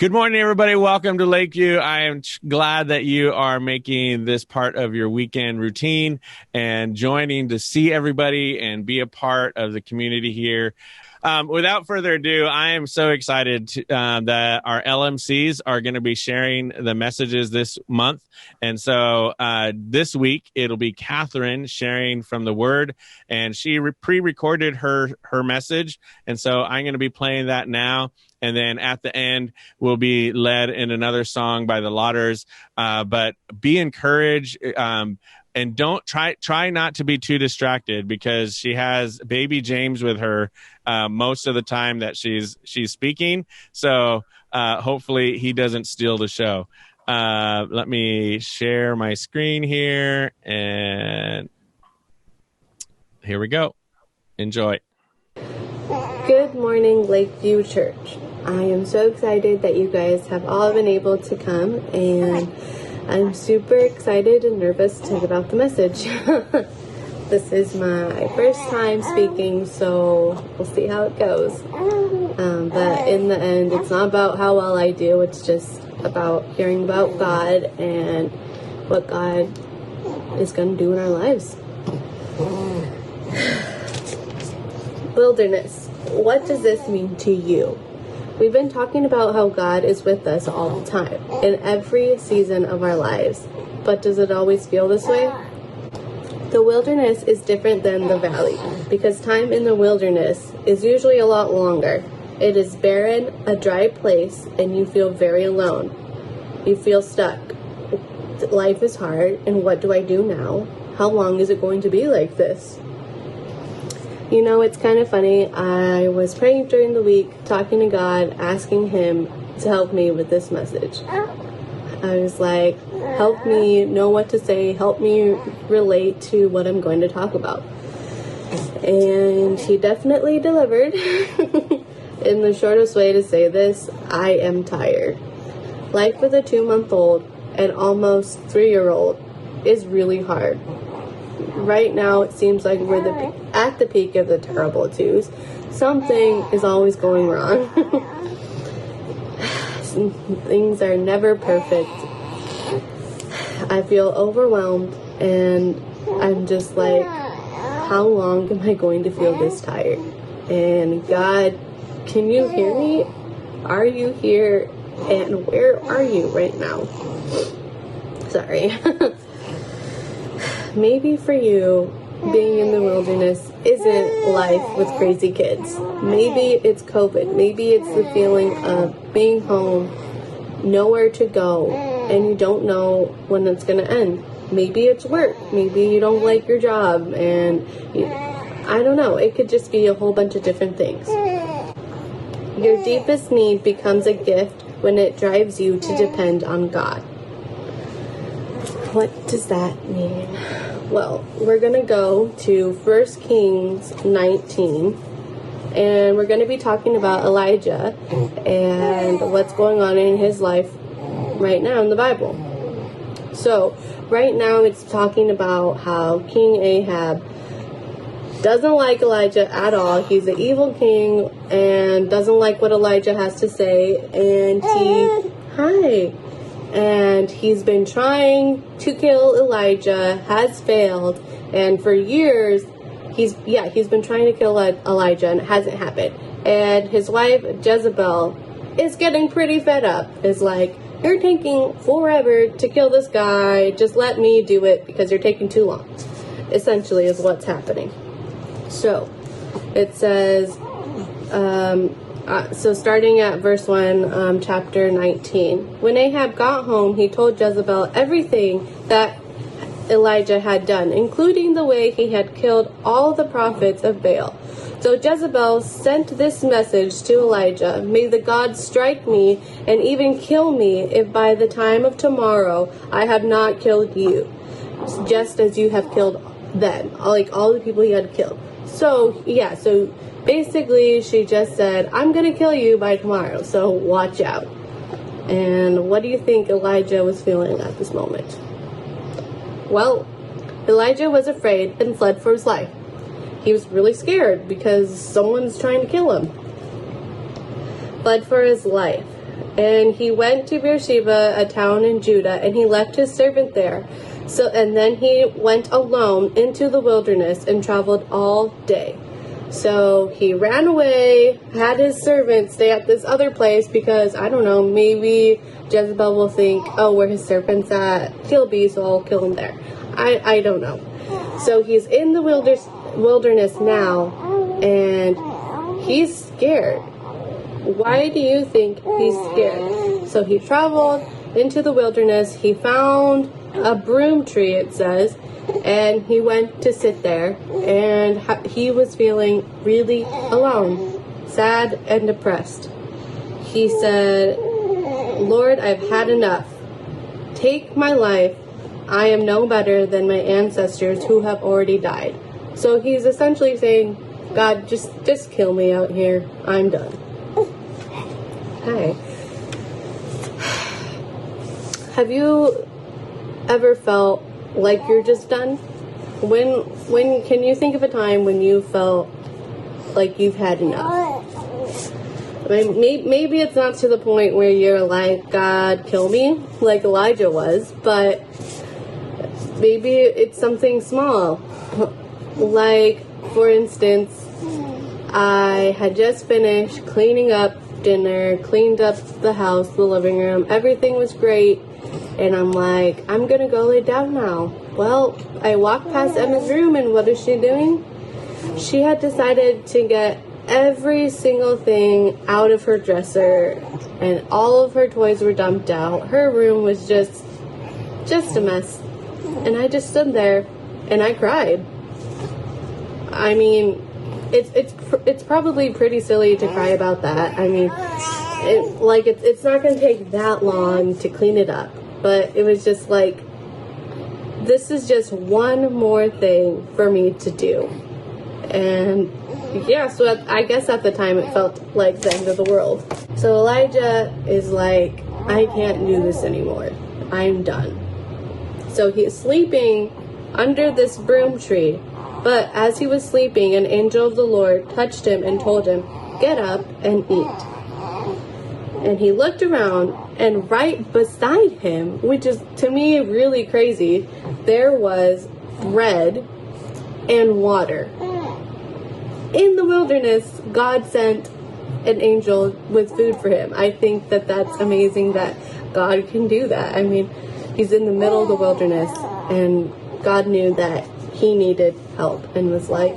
Good morning, everybody. Welcome to Lakeview. I am glad that you are making this part of your weekend routine and joining to see everybody and be a part of the community here. Without further ado, I am so excited that our LMCs are going to be sharing the messages this month. And so this week, it'll be Catherine sharing from the Word, and she pre-recorded her message. And so I'm going to be playing that now. And then at the end, we'll be led in another song by the Lauders. But be encouraged. And don't try not to be too distracted, because she has baby James with her most of the time that she's speaking. So hopefully he doesn't steal the show. Let me share my screen here, and here we go. Enjoy. Good morning, Lakeview Church. I am so excited that you guys have all been able to come, and I'm super excited and nervous to give out the message. This is my first time speaking, so we'll see how it goes. But in the end, it's not about how well I do. It's just about hearing about God and what God is going to do in our lives. Wilderness. What does this mean to you? We've been talking about how God is with us all the time, in every season of our lives. But does it always feel this way? The wilderness is different than the valley, because time in the wilderness is usually a lot longer. It is barren, a dry place, and you feel very alone. You feel stuck. Life is hard, and what do I do now? How long is it going to be like this? You know, it's kind of funny. I was praying during the week, talking to God, asking Him to help me with this message. I was like, help me know what to say, help me relate to what I'm going to talk about. And He definitely delivered. In the shortest way to say this, I am tired. Life with a 2-month-old and almost 3-year-old is really hard. Right now, it seems like we're at the peak of the terrible twos. Something is always going wrong. Things are never perfect. I feel overwhelmed, and I'm just like, how long am I going to feel this tired? And God, can you hear me? Are you here? And where are you right now? Sorry. Maybe for you, being in the wilderness isn't life with crazy kids. Maybe it's COVID. Maybe it's the feeling of being home, nowhere to go, and you don't know when it's going to end. Maybe it's work. Maybe you don't like your job, and I don't know. It could just be a whole bunch of different things. Your deepest need becomes a gift when it drives you to depend on God. What does that mean? Well, we're going to go to 1 Kings 19, and we're going to be talking about Elijah and what's going on in his life right now in the Bible. So, right now it's talking about how King Ahab doesn't like Elijah at all. He's an evil king and doesn't like what Elijah has to say, and he's been trying to kill Elijah, has failed, and for years, he's been trying to kill Elijah, and it hasn't happened. And his wife, Jezebel, is getting pretty fed up. Is like, you're taking forever to kill this guy, just let me do it because you're taking too long, essentially is what's happening. So, it says, so starting at verse 1, chapter 19. When Ahab got home, he told Jezebel everything that Elijah had done, including the way he had killed all the prophets of Baal. So Jezebel sent this message to Elijah: "May the gods strike me and even kill me if by the time of tomorrow I have not killed you, just as you have killed them," like all the people he had killed. So basically, she just said, I'm going to kill you by tomorrow, so watch out. And what do you think Elijah was feeling at this moment? Well, Elijah was afraid and fled for his life. He was really scared because someone's trying to kill him. Fled for his life. And he went to Beersheba, a town in Judah, and he left his servant there. And then he went alone into the wilderness and traveled all day. So he ran away, had his servant stay at this other place because, I don't know, maybe Jezebel will think, oh, where his servant's at, he'll be, so I'll kill him there. I don't know. So he's in the wilderness now, and he's scared. Why do you think he's scared? So he traveled into the wilderness. He found a broom tree, it says, and he went to sit there, and he was feeling really alone, sad and depressed. He said, Lord, I've had enough. Take my life. I am no better than my ancestors who have already died. So he's essentially saying, God, just kill me out here. I'm done. Okay. Have you ever felt like you're just done? When can you think of a time when you felt like you've had enough? Maybe it's not to the point where you're like, God, kill me, like Elijah was, but maybe it's something small. Like, for instance, I had just finished cleaning up dinner, cleaned up the house, the living room, everything was great, and I'm like, I'm gonna go lay down now. Well, I walked past Emma's room, and what is she doing? She had decided to get every single thing out of her dresser, and all of her toys were dumped out. Her room was just a mess. And I just stood there and I cried. I mean, it's probably pretty silly to cry about that. I mean, it's not going to take that long to clean it up. But it was just like, this is just one more thing for me to do. And yeah, so I guess at the time it felt like the end of the world. So Elijah is like, I can't do this anymore. I'm done. So he is sleeping under this broom tree. But as he was sleeping, an angel of the Lord touched him and told him, get up and eat. And he looked around, and right beside him, which is to me really crazy, there was bread and water. In the wilderness, God sent an angel with food for him. I think that that's amazing that God can do that. I mean, he's in the middle of the wilderness, and God knew that he needed help and was like,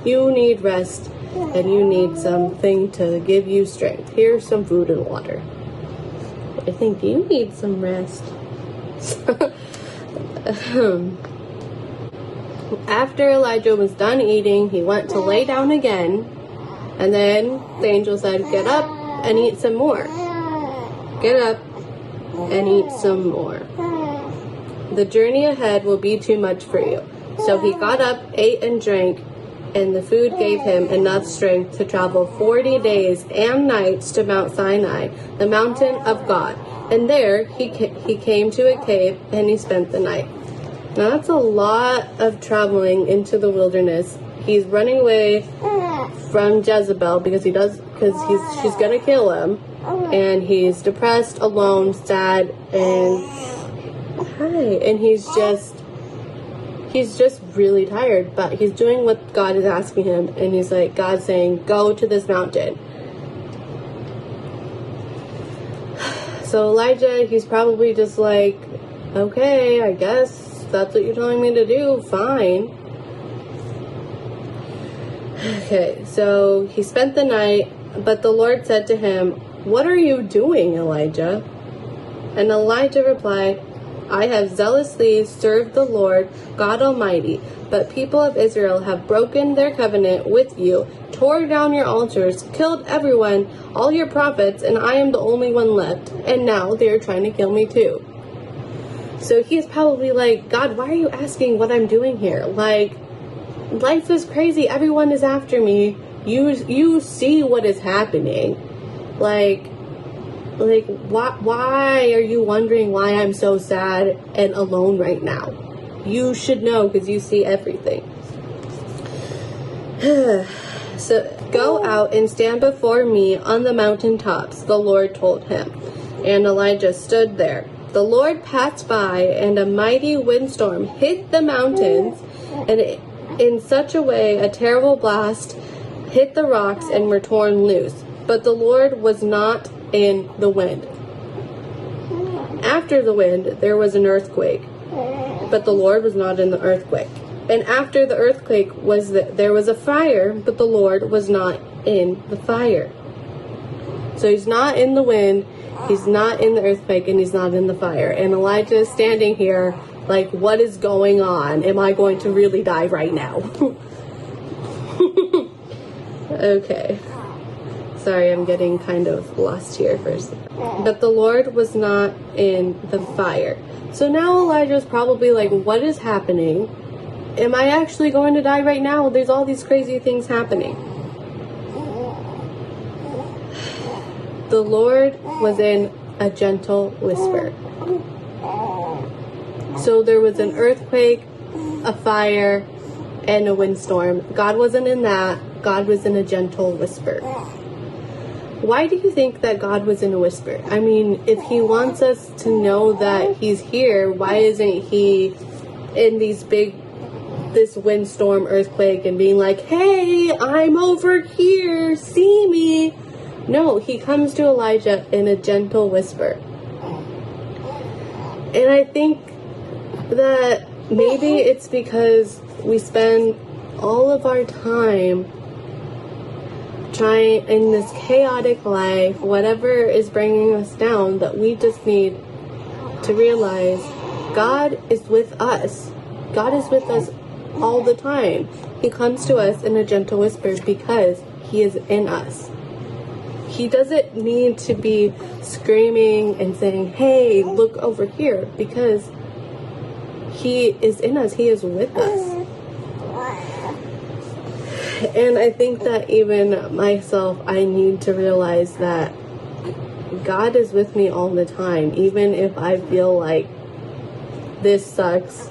you need rest, and you need something to give you strength. Here's some food and water. I think you need some rest. After Elijah was done eating, he went to lay down again, and then the angel said, get up and eat some more. Get up and eat some more. The journey ahead will be too much for you. So he got up, ate and drank, and the food gave him enough strength to travel 40 days and nights to Mount Sinai, the mountain of God. And there he came to a cave, and he spent the night. Now that's a lot of traveling into the wilderness. He's running away from Jezebel because she's gonna kill him, and he's depressed, alone, sad, and he's just really tired. But he's doing what God is asking him, and he's like, God's saying, go to this mountain. So Elijah, he's probably just like, okay, I guess that's what you're telling me to do, fine. Okay, so he spent the night, but the Lord said to him, what are you doing, Elijah? And Elijah replied, I have zealously served the Lord God Almighty, but people of Israel have broken their covenant with you, tore down your altars, killed everyone, all your prophets, and I am the only one left, and now they are trying to kill me too. So he's probably like, God, why are you asking what I'm doing here? Like, life is crazy. Everyone is after me. You see what is happening. Like, why are you wondering why I'm so sad and alone right now? You should know because you see everything. So go out and stand before me on the mountaintops, the Lord told him. And Elijah stood there. The Lord passed by, and a mighty windstorm hit the mountains, and in such a way a terrible blast hit the rocks and were torn loose. But the Lord was not in the wind. After the wind, there was an earthquake, but the Lord was not in the earthquake. And after the earthquake there was a fire, but the Lord was not in the fire. So he's not in the wind, he's not in the earthquake, and he's not in the fire. And Elijah is standing here like, what is going on? Am I going to really die right now? Okay. Sorry, I'm getting kind of lost here for a second. But the Lord was not in the fire. So now Elijah's probably like, what is happening? Am I actually going to die right now? There's all these crazy things happening. The Lord was in a gentle whisper. So there was an earthquake, a fire, and a windstorm. God wasn't in that. God was in a gentle whisper. Why do you think that God was in a whisper? I mean, if he wants us to know that he's here, why isn't he in this windstorm, earthquake, and being like, hey, I'm over here, see me? No, he comes to Elijah in a gentle whisper. And I think that maybe it's because we spend all of our time trying in this chaotic life, whatever is bringing us down, that we just need to realize God is with us. God is with us all the time. He comes to us in a gentle whisper because he is in us. He doesn't need to be screaming and saying, hey, look over here, because he is in us. He is with us. And I think that even myself, I need to realize that God is with me all the time, even if I feel like this sucks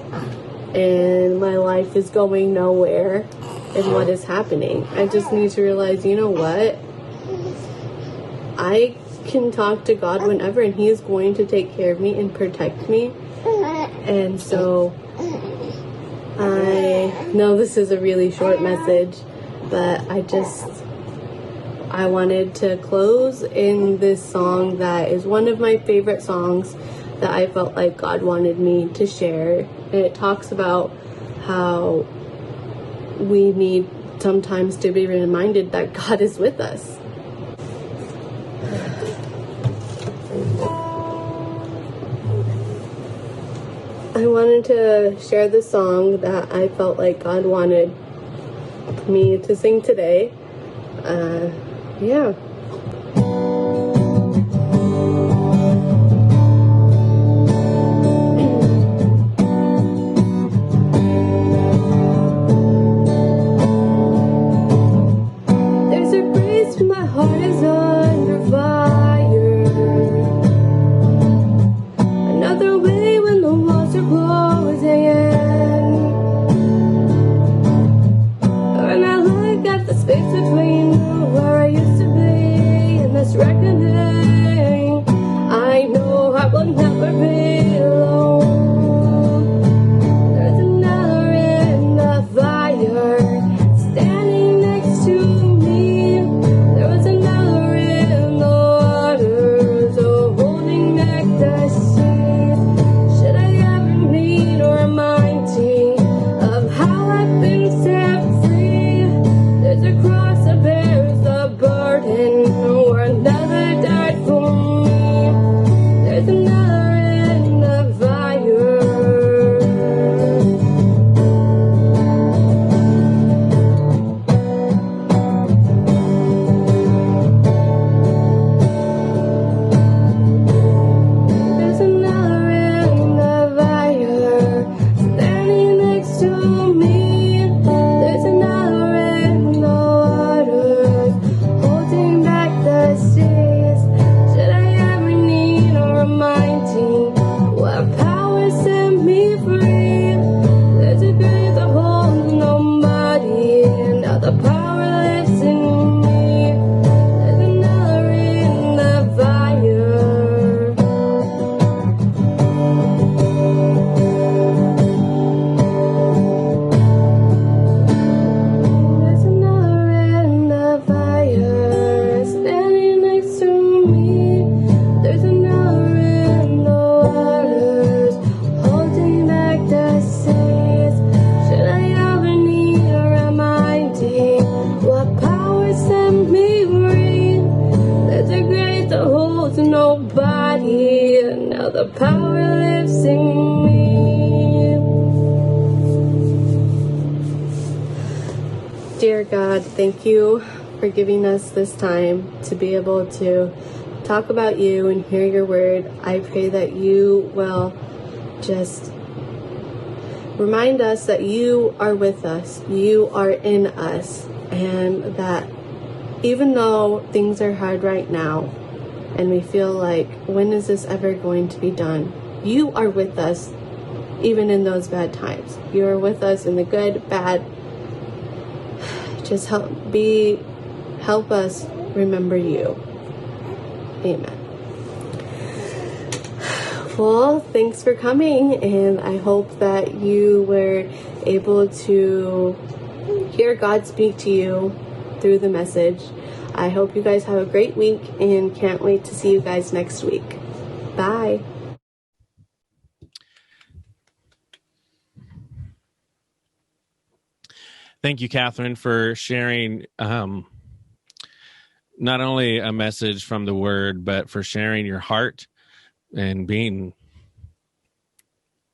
and my life is going nowhere and what is happening. I just need to realize, you know what? I can talk to God whenever, and he is going to take care of me and protect me. And so I know this is a really short message, but I wanted to close in this song that is one of my favorite songs that I felt like God wanted me to share. And it talks about how we need sometimes to be reminded that God is with us. I wanted to share the song that I felt like God wanted me to sing today. Yeah. There's a breeze when my heart is under fire. Another way when the walls are closing in. And I look at the space between where I used to be body, now the power lives in me. Dear God, thank you for giving us this time to be able to talk about you and hear your word. I pray that you will just remind us that you are with us, you are in us, and that even though things are hard right now and we feel like, when is this ever going to be done? You are with us even in those bad times. You are with us in the good, bad. Just help us remember you. Amen. Well, thanks for coming, and I hope that you were able to hear God speak to you through the message. I hope you guys have a great week and can't wait to see you guys next week. Bye. Thank you, Catherine, for sharing not only a message from the word, but for sharing your heart and being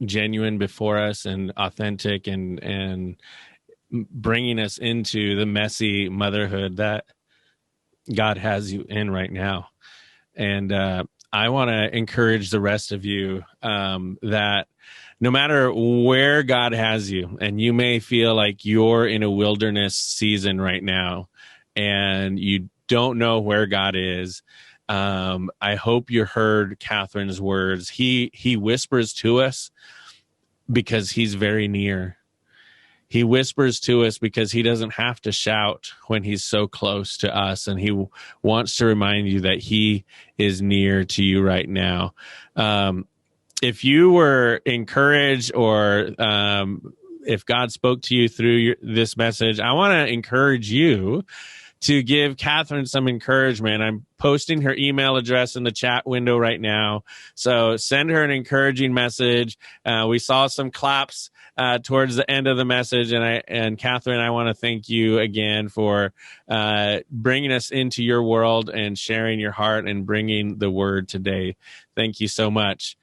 genuine before us and authentic and bringing us into the messy motherhood that God has you in right now. And I want to encourage the rest of you that no matter where God has you, and you may feel like you're in a wilderness season right now and you don't know where God is, I hope you heard Catherine's words. He whispers to us because he's very near. He whispers to us because he doesn't have to shout when he's so close to us, and he wants to remind you that he is near to you right now. If you were encouraged, or if God spoke to you through this message, I want to encourage you to give Catherine some encouragement. I'm posting her email address in the chat window right now. So send her an encouraging message. We saw some claps towards the end of the message. And Catherine, I want to thank you again for bringing us into your world and sharing your heart and bringing the word today. Thank you so much.